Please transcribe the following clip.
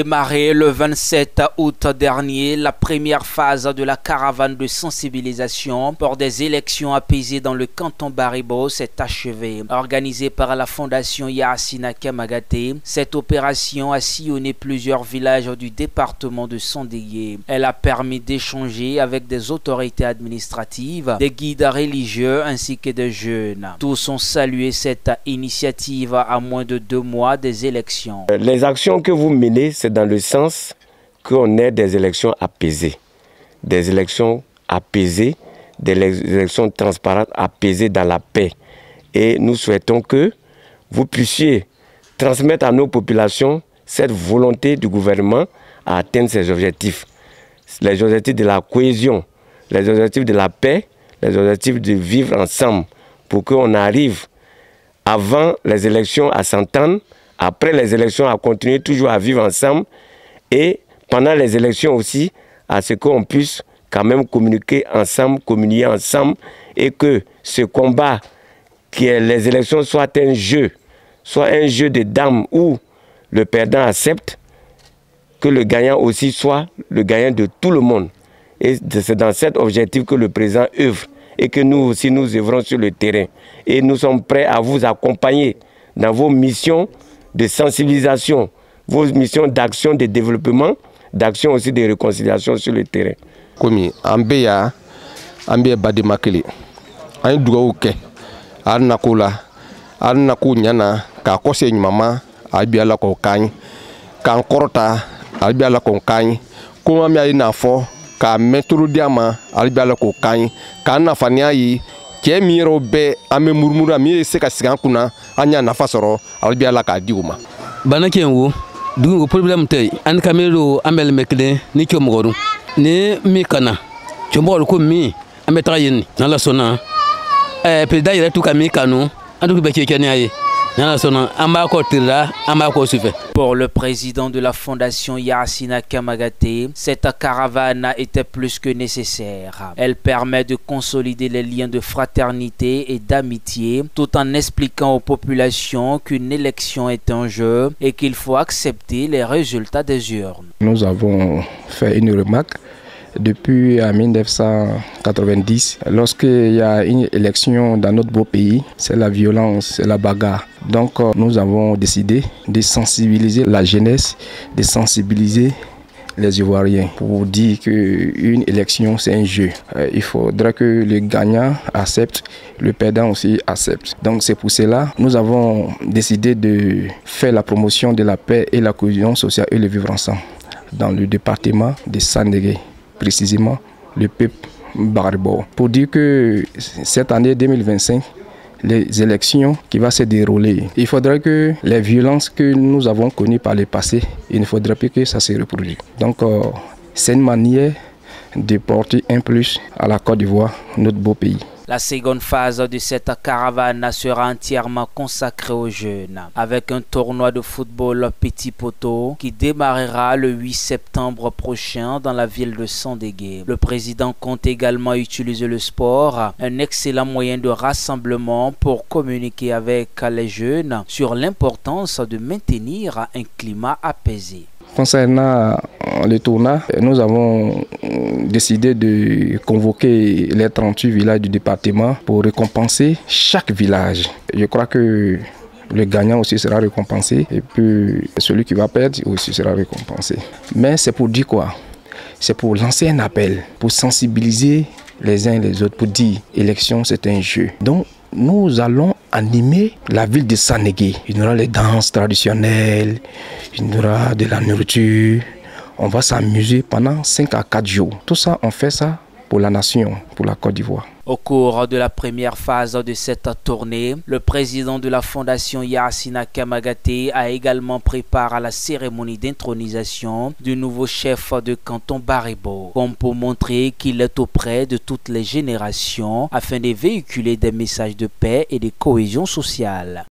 Démarré le 27 août dernier, la première phase de la caravane de sensibilisation pour des élections apaisées dans le canton Baribo s'est achevée. Organisée par la fondation Yacine Kamagaté, cette opération a sillonné plusieurs villages du département de Sandégué. Elle a permis d'échanger avec des autorités administratives, des guides religieux ainsi que des jeunes. Tous ont salué cette initiative à moins de 2 mois des élections. Les actions que vous menez, c'est dans le sens qu'on ait des élections apaisées. Des élections apaisées, des élections transparentes, apaisées dans la paix. Et nous souhaitons que vous puissiez transmettre à nos populations cette volonté du gouvernement à atteindre ces objectifs. Les objectifs de la cohésion, les objectifs de la paix, les objectifs de vivre ensemble pour qu'on arrive avant les élections à s'entendre, après les élections à continuer toujours à vivre ensemble et pendant les élections aussi à ce qu'on puisse quand même communiquer ensemble, communier ensemble et que ce combat, que les élections soient un jeu de dames où le perdant accepte, que le gagnant aussi soit le gagnant de tout le monde. Et c'est dans cet objectif que le président œuvre et que nous aussi nous œuvrons sur le terrain. Et nous sommes prêts à vous accompagner dans vos missions de sensibilisation, vos missions d'action de développement, d'action aussi de réconciliation sur le terrain. Comme Ambeya, Ambeya Badimakeli, un douauke, Arnakola, Arnakou Nyana, Kakose Mama, Albiala Kokagne, Kankorta, Albiala Kokagne, Kumamia Inafo, Ka Metro Diama, Albiala Kokagne, Kana Faniayi, Kemiro be ame murmura mi se ka sigan kuna anya nafa soro albi ala ka diuma bana kenwo du problem tay an kamero amel mekle ni kyomoru ni mi kana chombo ko mi ameta yin na la sona pe daire tu kami kanu andu be kekeni aye na la sona amba ko tira amba ko sufe. Pour le président de la fondation Yacine Kamagaté, cette caravane était plus que nécessaire. Elle permet de consolider les liens de fraternité et d'amitié tout en expliquant aux populations qu'une élection est un jeu et qu'il faut accepter les résultats des urnes. Nous avons fait une remarque. Depuis 1990, lorsqu'il y a une élection dans notre beau pays, c'est la violence, c'est la bagarre. Donc nous avons décidé de sensibiliser la jeunesse, de sensibiliser les Ivoiriens pour dire qu'une élection c'est un jeu. Il faudra que le gagnant accepte, le perdant aussi accepte. Donc c'est pour cela que nous avons décidé de faire la promotion de la paix et la cohésion sociale et le vivre ensemble dans le département de Sandégué. Précisément le peuple Baribo. Pour dire que cette année 2025, les élections qui vont se dérouler, il faudrait que les violences que nous avons connues par le passé, il ne faudrait plus que ça se reproduise. Donc c'est une manière de porter un plus à la Côte d'Ivoire, notre beau pays. La seconde phase de cette caravane sera entièrement consacrée aux jeunes, avec un tournoi de football petit poteau qui démarrera le 8 septembre prochain dans la ville de Sandégué. Le président compte également utiliser le sport, un excellent moyen de rassemblement pour communiquer avec les jeunes sur l'importance de maintenir un climat apaisé. Concernant le tournoi, nous avons décidé de convoquer les 38 villages du département pour récompenser chaque village. Je crois que le gagnant aussi sera récompensé et puis celui qui va perdre aussi sera récompensé. Mais c'est pour dire quoi? C'est pour lancer un appel, pour sensibiliser les uns et les autres, pour dire l'élection c'est un jeu. Donc nous allons animer la ville de Sandégué. Il y aura les danses traditionnelles, il y aura de la nourriture. On va s'amuser pendant 5 à 4 jours. Tout ça, on fait ça pour la nation, pour la Côte d'Ivoire. Au cours de la première phase de cette tournée, le président de la fondation Yacine Kamagaté a également pris part à la cérémonie d'intronisation du nouveau chef de canton Baribo, comme pour montrer qu'il est auprès de toutes les générations afin de véhiculer des messages de paix et de cohésion sociale.